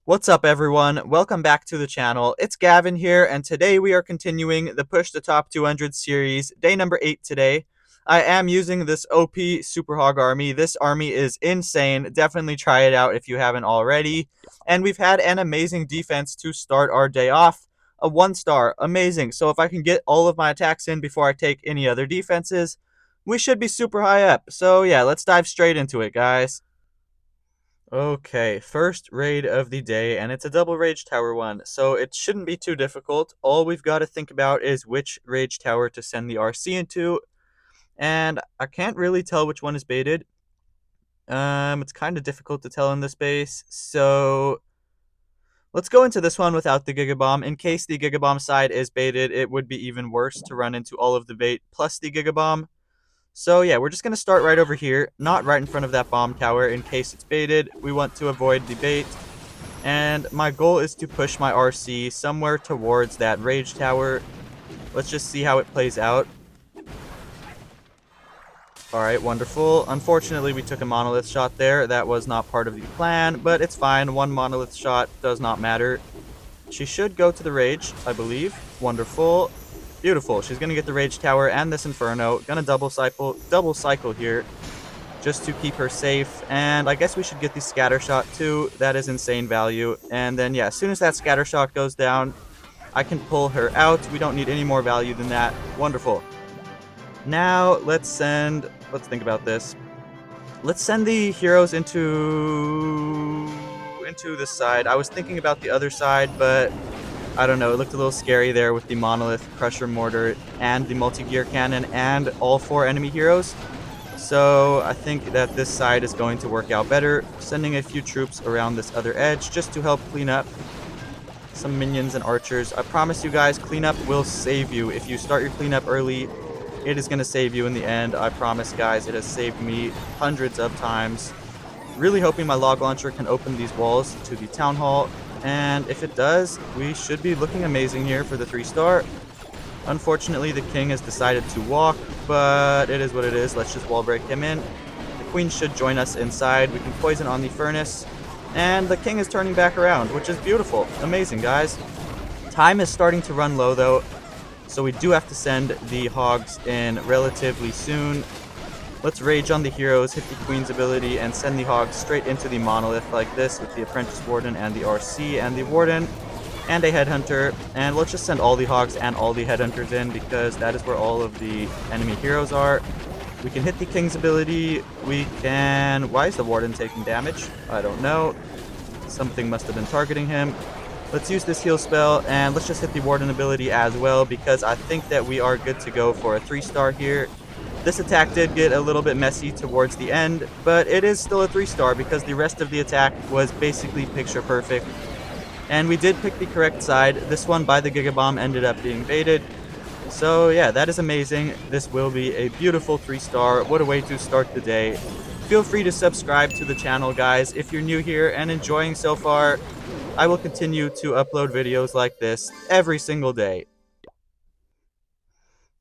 What's up, everyone? Welcome back to the channel. It's Gavin here, and today we are continuing the Push the Top 200 series, day number 8 today. I am using this OP Super Hog army. This army is insane. Definitely try it out if you haven't already. And we've had an amazing defense to start our day off. A 1-star. Amazing. So if I can get all of my attacks in before I take any other defenses, we should be super high up. So yeah, let's dive straight into it, guys. Okay, first raid of the day, and it's a double rage tower one, so it shouldn't be too difficult. All we've got to think about is which rage tower to send the RC into, and I can't really tell which one is baited. It's kind of difficult to tell in this base, so let's go into this one without the Giga Bomb. In case the Giga Bomb side is baited, it would be even worse to run into all of the bait plus the Giga Bomb. So yeah, we're just going to start right over here, not right in front of that bomb tower in case it's baited. We want to avoid the bait. And my goal is to push my RC somewhere towards that rage tower. Let's just see how it plays out. Alright, wonderful. Unfortunately, we took a monolith shot there. That was not part of the plan, but it's fine. One monolith shot does not matter. She should go to the rage, I believe. Wonderful. Beautiful. She's going to get the rage tower and this inferno. Gonna double cycle here just to keep her safe. And I guess we should get the scatter shot too. That is insane value. And then yeah, as soon as that scatter shot goes down, I can pull her out. We don't need any more value than that. Wonderful. Now let's think about this. Let's send the heroes into this side. I was thinking about the other side, but I don't know, it looked a little scary there with the monolith, crusher mortar, and the multi-gear cannon, and all 4 enemy heroes. So I think that this side is going to work out better, sending a few troops around this other edge just to help clean up some minions and archers. I promise you guys, cleanup will save you. If you start your cleanup early, it is going to save you in the end. I promise, guys, it has saved me hundreds of times. Really hoping my log launcher can open these walls to the town hall, and if it does, we should be looking amazing here for the 3-star. Unfortunately, the king has decided to walk, but it is what it is. Let's just wall break him in. The queen should join us inside. We can poison on the furnace, and the king is turning back around, which is beautiful. Amazing, guys. Time is starting to run low, though, so we do have to send the hogs in relatively soon. Let's rage on the heroes, hit the queen's ability, and send the hogs straight into the monolith like this with the apprentice warden and the RC and the warden and a headhunter. And let's just send all the hogs and all the headhunters in because that is where all of the enemy heroes are. We can hit the king's ability. We can... Why is the warden taking damage? I don't know. Something must have been targeting him. Let's use this heal spell, and let's just hit the warden ability as well because I think that we are good to go for a 3-star here. This attack did get a little bit messy towards the end, but it is still a 3-star because the rest of the attack was basically picture perfect. And we did pick the correct side. This one by the Giga Bomb ended up being baited. So yeah, that is amazing. This will be a beautiful 3-star. What a way to start the day. Feel free to subscribe to the channel, guys, if you're new here and enjoying so far. I will continue to upload videos like this every single day.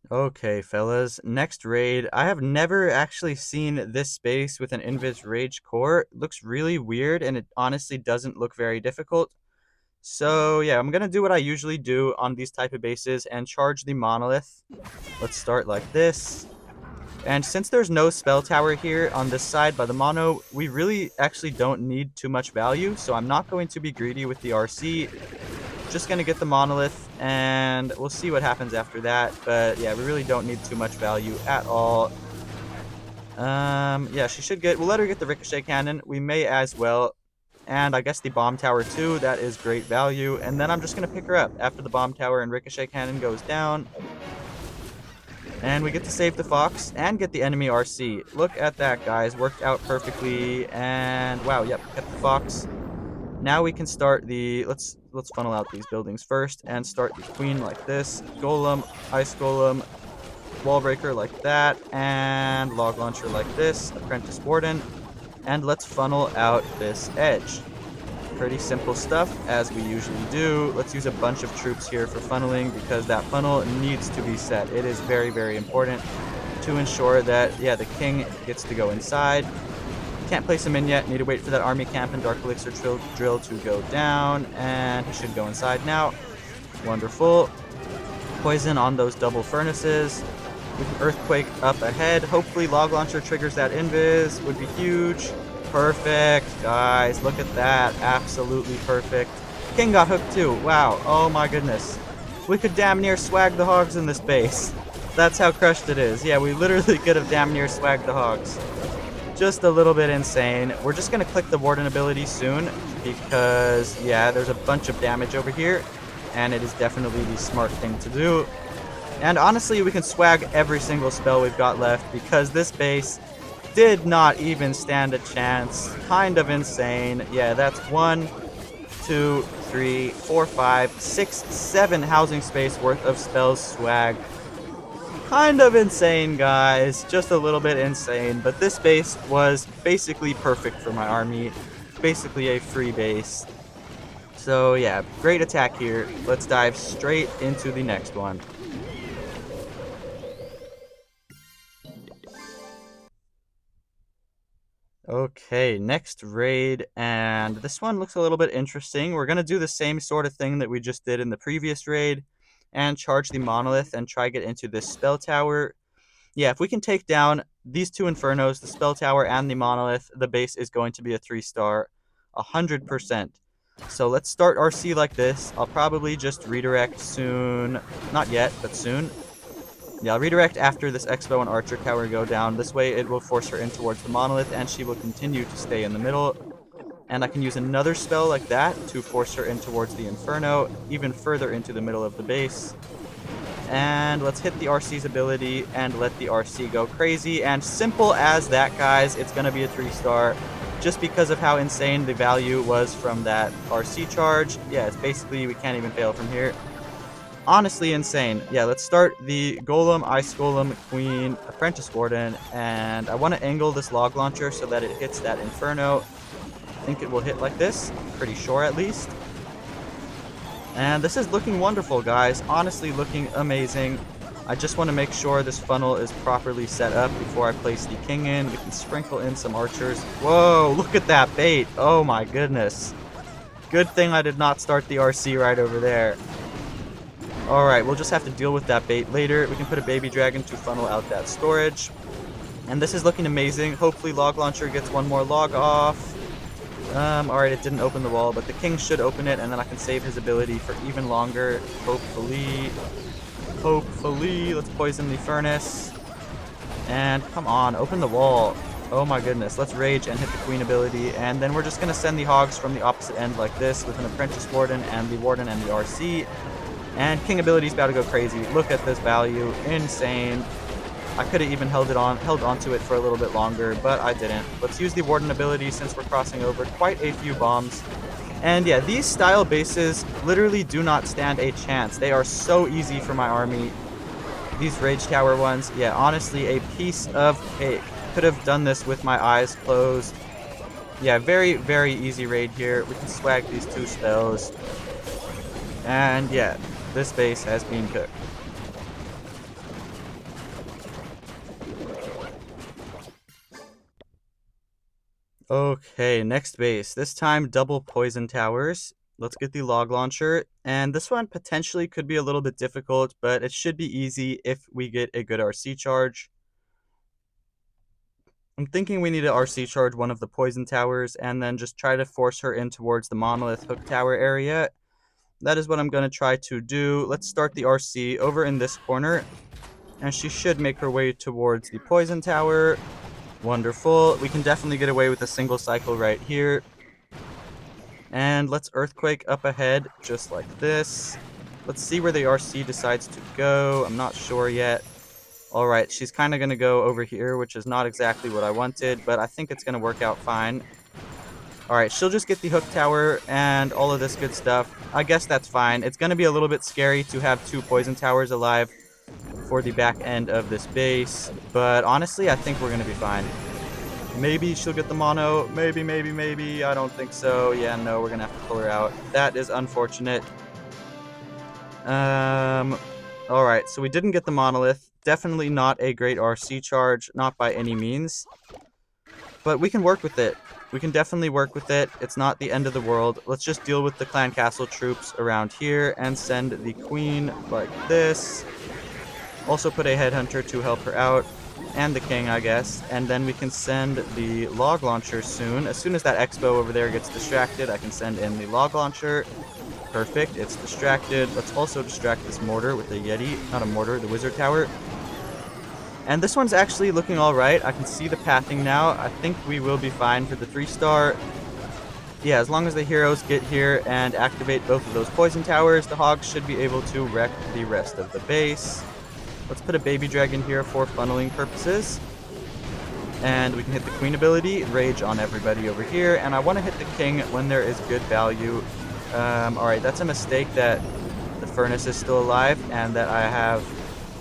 Okay, fellas, next raid. I have never actually seen this space with an Invis Rage core. It looks really weird, and it honestly doesn't look very difficult. So yeah, I'm gonna do what I usually do on these type of bases and charge the monolith. Let's start like this. And since there's no spell tower here on this side by the mono, we really actually don't need too much value, so I'm not going to be greedy with the RC. Just gonna get the monolith, and we'll see what happens after that. But yeah, we really don't need too much value at all. Yeah, she should get... We'll let her get the ricochet cannon. We may as well. And I guess the bomb tower too. That is great value. And then I'm just gonna pick her up after the bomb tower and ricochet cannon goes down. And we get to save the fox and get the enemy RC. Look at that, guys. Worked out perfectly. And wow, yep, kept the fox. Now we can start the... Let's funnel out these buildings first and start the queen like this. Golem, ice golem, wall breaker like that, and log launcher like this. Apprentice warden. And let's funnel out this edge. Pretty simple stuff, as we usually do. Let's use a bunch of troops here for funneling because that funnel needs to be set. It is very, very important to ensure that, yeah, the king gets to go inside. can't place him in yet. Need to wait for that army camp and Dark Elixir drill to go down. And he should go inside now. Wonderful. Poison on those double furnaces. We can Earthquake up ahead. Hopefully Log Launcher triggers that invis. Would be huge. Perfect. Guys, look at that. Absolutely perfect. King got hooked too. Wow. Oh my goodness. We could damn near swag the hogs in this base. That's how crushed it is. Yeah, we literally could have damn near swagged the hogs. Just a little bit insane. We're just going to click the Warden ability soon because, yeah, there's a bunch of damage over here, and it is definitely the smart thing to do. And honestly, we can swag every single spell we've got left because this base did not even stand a chance. Kind of insane. Yeah, that's 1, 2, 3, 4, 5, 6, 7 housing space worth of spells swag. Kind of insane, guys. Just a little bit insane. But this base was basically perfect for my army. Basically a free base. So yeah, great attack here. Let's dive straight into the next one. Okay, next raid, and this one looks a little bit interesting. We're going to do the same sort of thing that we just did in the previous raid, and charge the monolith and try get into this spell tower. Yeah, if we can take down these two infernos, the spell tower and the monolith, the base is going to be a 3-star, 100%. So let's start RC like this. I'll probably just redirect soon. Not yet, but soon. Yeah, I'll redirect after this Expo and Archer tower go down. This way it will force her in towards the monolith, and she will continue to stay in the middle. And I can use another spell like that to force her in towards the Inferno, even further into the middle of the base. And let's hit the RC's ability and let the RC go crazy. And simple as that, guys, it's going to be a 3-star. Just because of how insane the value was from that RC charge. Yeah, it's basically, we can't even fail from here. Honestly insane. Yeah, let's start the Golem, Ice Golem, Queen, Apprentice Warden, and I want to angle this Log Launcher so that it hits that Inferno. I think it will hit like this, pretty sure at least. And this is looking wonderful, guys. Honestly looking amazing. I just want to make sure this funnel is properly set up before I place the king in. We can sprinkle in some archers. Whoa, look at that bait. Oh my goodness. Good thing I did not start the RC right over there. Alright, we'll just have to deal with that bait later. We can put a baby dragon to funnel out that storage. And this is looking amazing. Hopefully Log Launcher gets one more log off. Alright, it didn't open the wall, but the king should open it, and then I can save his ability for even longer. Hopefully. Hopefully. Let's poison the furnace. And come on, open the wall. Oh my goodness. Let's rage and hit the queen ability. And then we're just going to send the hogs from the opposite end like this with an Apprentice Warden and the RC. And king ability's about to go crazy. Look at this value. Insane. I could have even held onto it for a little bit longer, but I didn't. Let's use the Warden ability since we're crossing over quite a few bombs. And yeah, these style bases literally do not stand a chance. They are so easy for my army. These Rage Tower ones, yeah, honestly, a piece of cake. Could have done this with my eyes closed. Yeah, very, very easy raid here. We can swag these 2 spells. And yeah, this base has been cooked. Okay, next base. This time double poison towers. Let's get the Log Launcher. And this one potentially could be a little bit difficult, but it should be easy if we get a good RC charge. I'm thinking we need to RC charge one of the poison towers and then just try to force her in towards the monolith hook tower area. That is what I'm going to try to do. Let's start the RC over in this corner. And she should make her way towards the poison tower. Wonderful. We can definitely get away with a single cycle right here. And let's Earthquake up ahead, just like this. Let's see where the RC decides to go. I'm not sure yet. Alright, she's kind of going to go over here, which is not exactly what I wanted, but I think it's going to work out fine. Alright, she'll just get the hook tower and all of this good stuff. I guess that's fine. It's going to be a little bit scary to have 2 poison towers alive for the back end of this base, but honestly, I think we're going to be fine. Maybe she'll get the mono. Maybe. I don't think so. Yeah, no, we're going to have to pull her out. That is unfortunate. Alright, so we didn't get the monolith. Definitely not a great RC charge, not by any means. but we can work with it. We can definitely work with it. It's not the end of the world. Let's just deal with the clan castle troops around here and send the queen like this. Also put a headhunter to help her out, and the king, I guess. And then we can send the log launcher soon. As soon as that expo over there gets distracted, I can send in the log launcher. Perfect, it's distracted. Let's also distract this mortar with the Yeti. Not a mortar, the wizard tower. And this one's actually looking alright. I can see the pathing now. I think we will be fine for the 3-star. Yeah, as long as the heroes get here and activate both of those poison towers, the hogs should be able to wreck the rest of the base. Let's put a baby dragon here for funneling purposes. And we can hit the queen ability, rage on everybody over here. And I want to hit the king when there is good value. Alright, that's a mistake that the furnace is still alive and that I have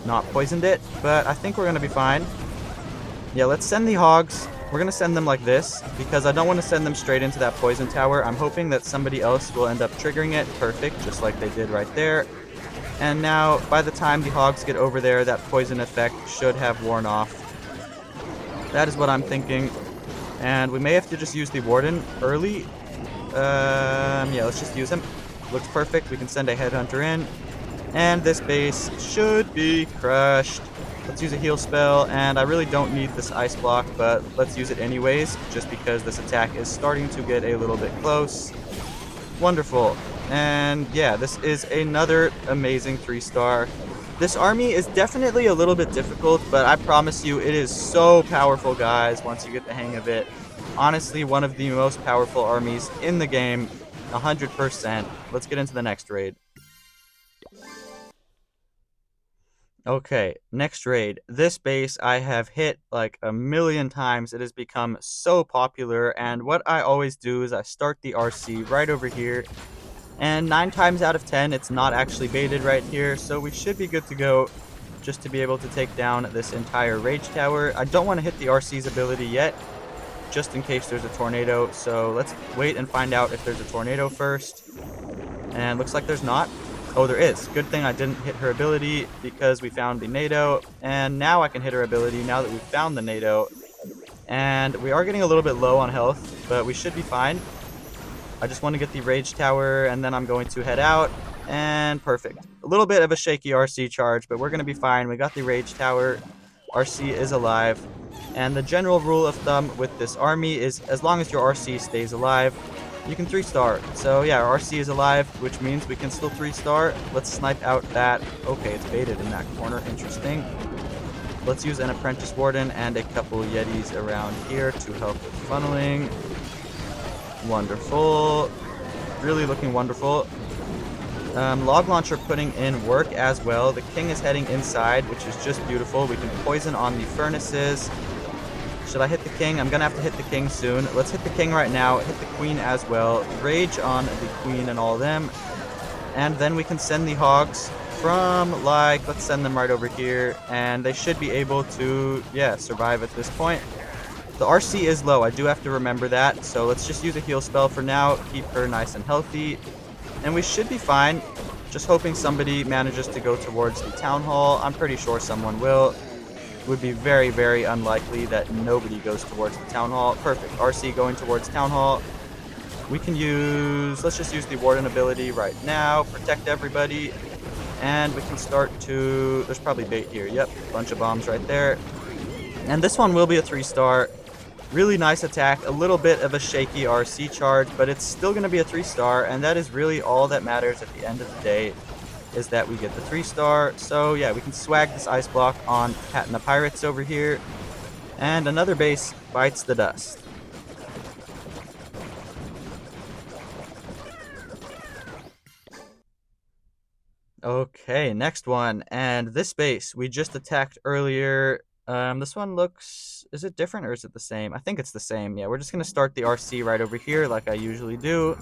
not poisoned it. But I think we're going to be fine. Yeah, let's send the hogs. We're going to send them like this because I don't want to send them straight into that poison tower. I'm hoping that somebody else will end up triggering it. Perfect, just like they did right there. And now, by the time the hogs get over there, that poison effect should have worn off. That is what I'm thinking. And we may have to just use the warden early. Yeah, let's just use him. Looks perfect. We can send a headhunter in. And this base should be crushed. Let's use a heal spell. And I really don't need this ice block, but let's use it anyways, just because this attack is starting to get a little bit close. Wonderful. And yeah, this is another amazing 3-star. This army is definitely a little bit difficult, but I promise you it is so powerful, guys, once you get the hang of it. Honestly, one of the most powerful armies in the game, 100%. Let's get into the next raid. Okay, next raid. This base I have hit like a million times. It has become so popular, and what I always do is I start the RC right over here. And 9 times out of 10, it's not actually baited right here, so we should be good to go just to be able to take down this entire rage tower. I don't want to hit the RC's ability yet, just in case there's a tornado, so let's wait and find out if there's a tornado first. And looks like there's not. Oh, there is. Good thing I didn't hit her ability because we found the NATO, and now I can hit her ability now that we've found the NATO. And we are getting a little bit low on health, but we should be fine. I just want to get the rage tower, and then I'm going to head out, and perfect. A little bit of a shaky RC charge, but we're going to be fine. We got the rage tower. RC is alive. And the general rule of thumb with this army is as long as your RC stays alive, you can 3-star. So yeah, our RC is alive, which means we can still 3-star. Let's snipe out that. Okay, it's baited in that corner. Interesting. Let's use an apprentice warden and a couple yetis around here to help with funneling. Wonderful. Really looking wonderful. Log launcher putting in work as well. The king is heading inside, which is just beautiful. We can poison on the furnaces. Should I hit the king? I'm gonna have to hit the king soon. Let's hit the king right now. Hit the queen as well. Rage on the queen and all of them. And then we can send the hogs from, like, let's send them right over here. And they should be able to, yeah, survive at this point. The RC is low, I do have to remember that, so let's just use a heal spell for now, keep her nice and healthy, and we should be fine. Just hoping somebody manages to go towards the town hall. I'm pretty sure someone will. It would be very, very unlikely that nobody goes towards the town hall. Perfect, RC going towards town hall. We can use, let's just use the warden ability right now, protect everybody, and we can start to, there's probably bait here, yep, bunch of bombs right there. And this one will be a 3-star. Really nice attack, a little bit of a shaky RC charge, but it's still going to be a 3-star, and that is really all that matters at the end of the day, is that we get the 3-star. So yeah, we can swag this ice block on Patna Pirates over here, and another base bites the dust. Okay, next one, and this base we just attacked earlier. This one looks, is it different or is it the same? I think it's the same. Yeah, we're just going to start the RC right over here like I usually do.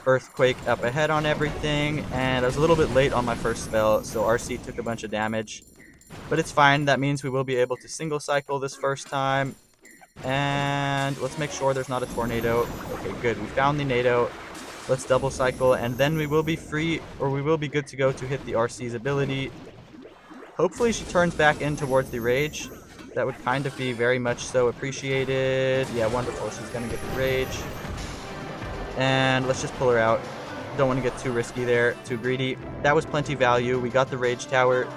Earthquake up ahead on everything, and I was a little bit late on my first spell, so RC took a bunch of damage. But it's fine, that means we will be able to single cycle this first time. And let's make sure there's not a tornado. Okay, good, we found the NATO. Let's double cycle, and then we will be free, or we will be good to go to hit the RC's ability. Hopefully she turns back in towards the rage. That would kind of be very much so appreciated. Yeah, wonderful. She's going to get the rage. And let's just pull her out. Don't want to get too risky there, too greedy. That was plenty value. We got the rage tower.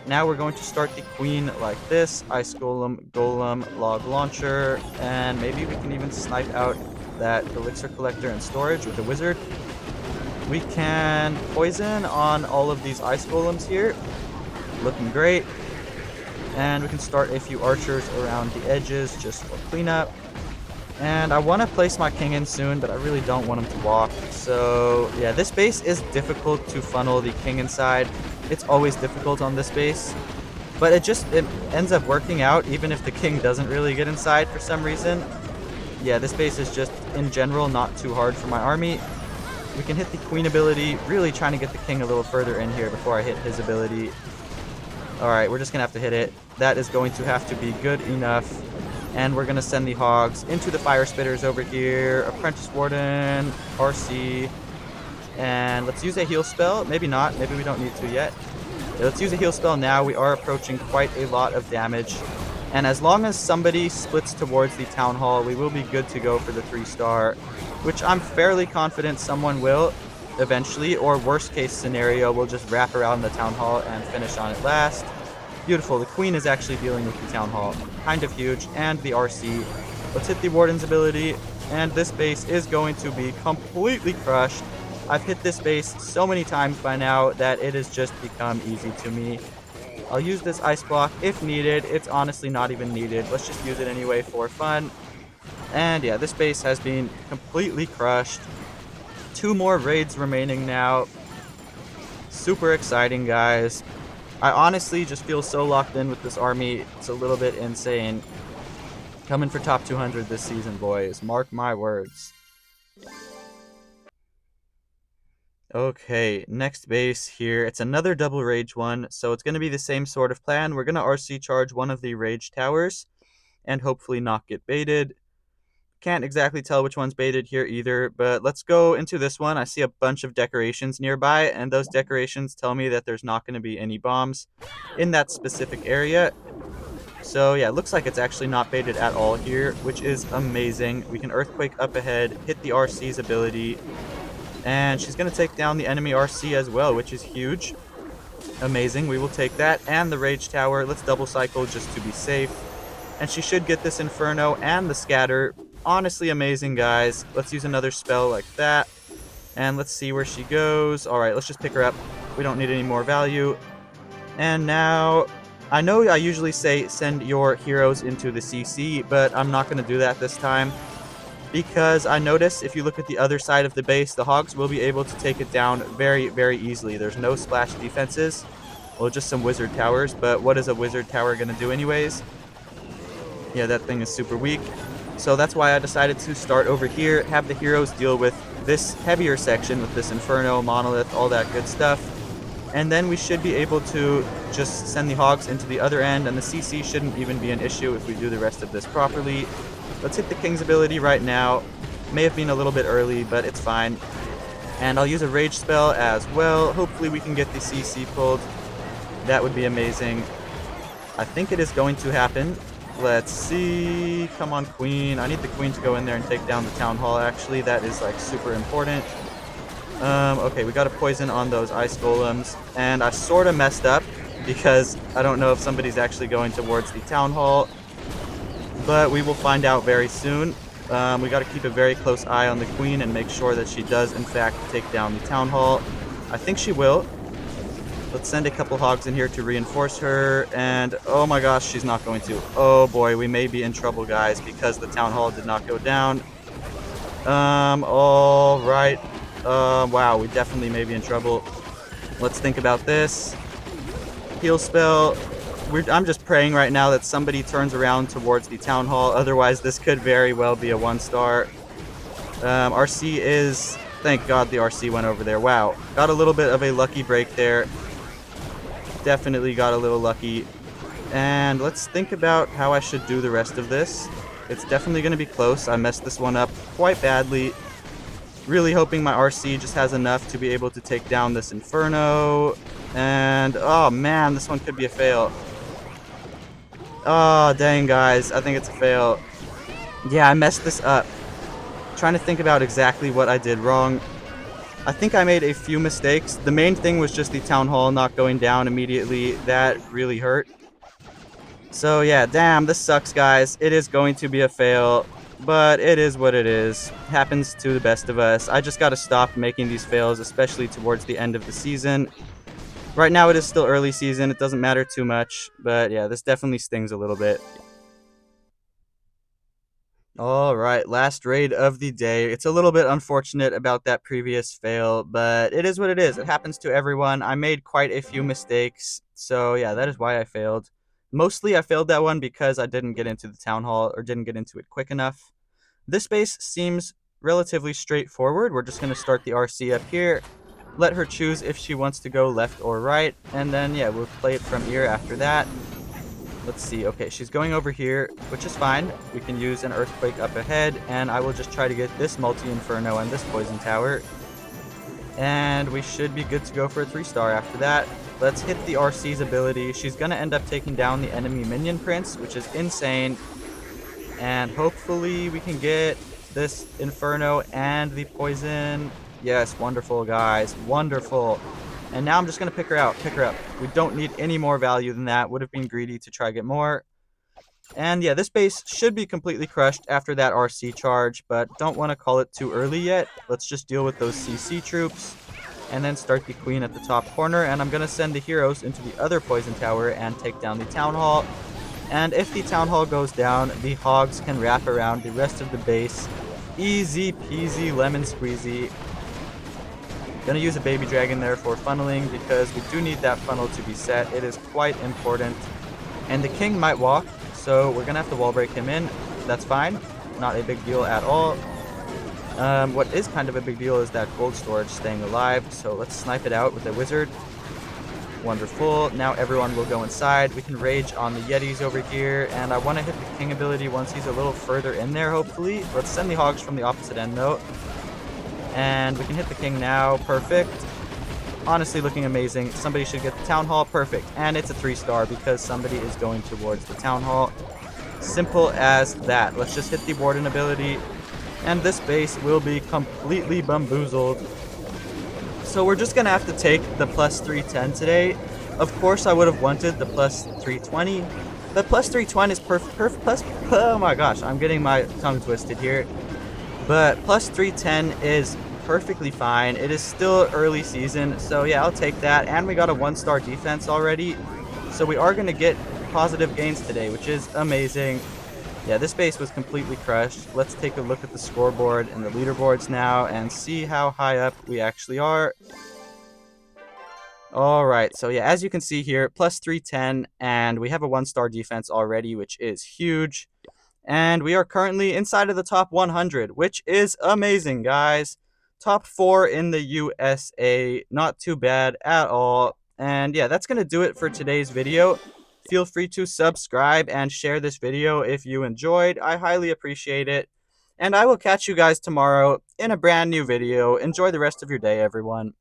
Now we're going to start the queen like this. Ice golem, golem, log launcher, and maybe we can even snipe out that elixir collector and storage with a wizard. We can poison on all of these ice golems here. Looking great. And we can start a few archers around the edges just for cleanup. And I want to place my king in soon, but I really don't want him to walk. So yeah, this base is difficult to funnel the king inside. It's always difficult on this base. But it ends up working out even if the king doesn't really get inside for some reason. Yeah, this base is just, in general, not too hard for my army. We can hit the queen ability, really trying to get the king a little further in here before I hit his ability. Alright, we're just going to have to hit it. That is going to have to be good enough. And we're going to send the hogs into the fire spitters over here. Apprentice Warden, RC. And let's use a heal spell. Maybe not. Maybe we don't need to yet. Yeah, let's use a heal spell now. We are approaching quite a lot of damage. And as long as somebody splits towards the town hall, we will be good to go for the 3-star. Which I'm fairly confident someone will eventually. Or worst case scenario, we'll just wrap around the town hall and finish on it last. Beautiful. The queen is actually dealing with the town hall. Kind of huge. And the RC. Let's hit the warden's ability. And this base is going to be completely crushed. I've hit this base so many times by now that it has just become easy to me. I'll use this ice block if needed. It's honestly not even needed. Let's just use it anyway for fun. And yeah, this base has been completely crushed. 2 more raids remaining now. Super exciting, guys. I honestly just feel so locked in with this army. It's a little bit insane. Coming for top 200 this season, boys. Mark my words. Okay, next base here. It's another double rage one, so it's going to be the same sort of plan. We're going to RC charge one of the rage towers and hopefully not get baited. Can't exactly tell which one's baited here either, but let's go into this one. I see a bunch of decorations nearby, and those decorations tell me that there's not going to be any bombs in that specific area. So yeah, it looks like it's actually not baited at all here, which is amazing. We can Earthquake up ahead, hit the RC's ability, and she's going to take down the enemy RC as well, which is huge. Amazing, we will take that, and the Rage Tower. Let's double cycle just to be safe. And she should get this Inferno and the Scatter. Honestly amazing, guys. Let's use another spell like that. And let's see where she goes. Alright, let's just pick her up. We don't need any more value. And now, I know I usually say send your heroes into the CC, but I'm not going to do that this time. Because I notice if you look at the other side of the base, the Hogs will be able to take it down very, very easily. There's no splash defenses. Well, just some wizard towers, but what is a wizard tower going to do anyways? Yeah, that thing is super weak. So that's why I decided to start over here, have the heroes deal with this heavier section with this Inferno, Monolith, all that good stuff. And then we should be able to just send the Hogs into the other end, and the CC shouldn't even be an issue if we do the rest of this properly. Let's hit the King's ability right now. May have been a little bit early, but it's fine. And I'll use a Rage spell as well. Hopefully we can get the CC pulled. That would be amazing. I think it is going to happen. Let's see. Come on, Queen. I need the Queen to go in there and take down the Town Hall, actually. That is, like, super important. Okay, we got a poison on those Ice Golems. And I sort of messed up because I don't know if somebody's actually going towards the Town Hall. But we will find out very soon. We got to keep a very close eye on the Queen and make sure that she does, in fact, take down the Town Hall. I think she will. Let's send a couple Hogs in here to reinforce her, and oh my gosh, she's not going to. Oh boy, we may be in trouble, guys, because the Town Hall did not go down. Alright. Wow, we definitely may be in trouble. Let's think about this. Heal spell. I'm just praying right now that somebody turns around towards the Town Hall, otherwise this could very well be a 1-star. RC is... Thank God the RC went over there. Wow. Got a little bit of a lucky break there. Definitely got a little lucky. And let's think about how I should do the rest of this. It's definitely going to be close. I messed this one up quite badly. Really hoping my RC just has enough to be able to take down this Inferno. And, oh man, this one could be a fail. Oh, dang, guys. I think it's a fail. Yeah, I messed this up. Trying to think about exactly what I did wrong. I think I made a few mistakes. The main thing was just the town hall not going down immediately. That really hurt. So yeah, damn, this sucks, guys. It is going to be a fail, but it is what it is. Happens to the best of us. I just got to stop making these fails, especially towards the end of the season. Right now, it is still early season. It doesn't matter too much, but yeah, this definitely stings a little bit. All right, last raid of the day. It's a little bit unfortunate about that previous fail, but it is what it is. It happens to everyone. I made quite a few mistakes, so yeah, that is why I failed. Mostly, I failed that one because I didn't get into the town hall or didn't get into it quick enough. This base seems relatively straightforward. We're just going to start the RC up here, let her choose if she wants to go left or right, and then yeah, we'll play it from here after that. Let's see. Okay, she's going over here, which is fine. We can use an earthquake up ahead, and I will just try to get this multi-inferno and this poison tower. And we should be good to go for a 3-star after that. Let's hit the RC's ability. She's going to end up taking down the enemy minion prince, which is insane. And hopefully we can get this inferno and the poison. Yes, wonderful, guys. Wonderful. And now I'm just going to pick her out. Pick her up. We don't need any more value than that. Would have been greedy to try to get more. And yeah, this base should be completely crushed after that RC charge, but don't want to call it too early yet. Let's just deal with those CC troops and then start the queen at the top corner. And I'm going to send the heroes into the other poison tower and take down the town hall. And if the town hall goes down, the hogs can wrap around the rest of the base. Easy peasy lemon squeezy. Gonna use a baby dragon there for funneling because we do need that funnel to be set. It is quite important. And the king might walk, so we're gonna have to wall break him in. That's fine. Not a big deal at all. What is kind of a big deal is that gold storage staying alive. So let's snipe it out with a wizard. Wonderful. Now everyone will go inside. We can rage on the yetis over here. And I want to hit the king ability once he's a little further in there, hopefully. Let's send the hogs from the opposite end, though. And we can hit the king now. Perfect. Honestly, looking amazing. Somebody should get the town hall. Perfect. And it's a 3-star because somebody is going towards the town hall. Simple as that. Let's just hit the warden ability. And this base will be completely bamboozled. So we're just going to have to take the plus 310 today. Of course, I would have wanted the plus 320. The plus 320 is perfect. Plus, oh my gosh, I'm getting my tongue twisted here. But plus 310 is perfectly fine. It is still early season, so yeah, I'll take that. And we got a 1-star defense already. So we are going to get positive gains today, which is amazing. Yeah, this base was completely crushed. Let's take a look at the scoreboard and the leaderboards now and see how high up we actually are. Alright, so yeah, as you can see here, plus 310, and we have a 1-star defense already, which is huge. And we are currently inside of the top 100, which is amazing, guys. Top 4 in the USA. Not too bad at all. And yeah, that's going to do it for today's video. Feel free to subscribe and share this video if you enjoyed. I highly appreciate it. And I will catch you guys tomorrow in a brand new video. Enjoy the rest of your day, everyone.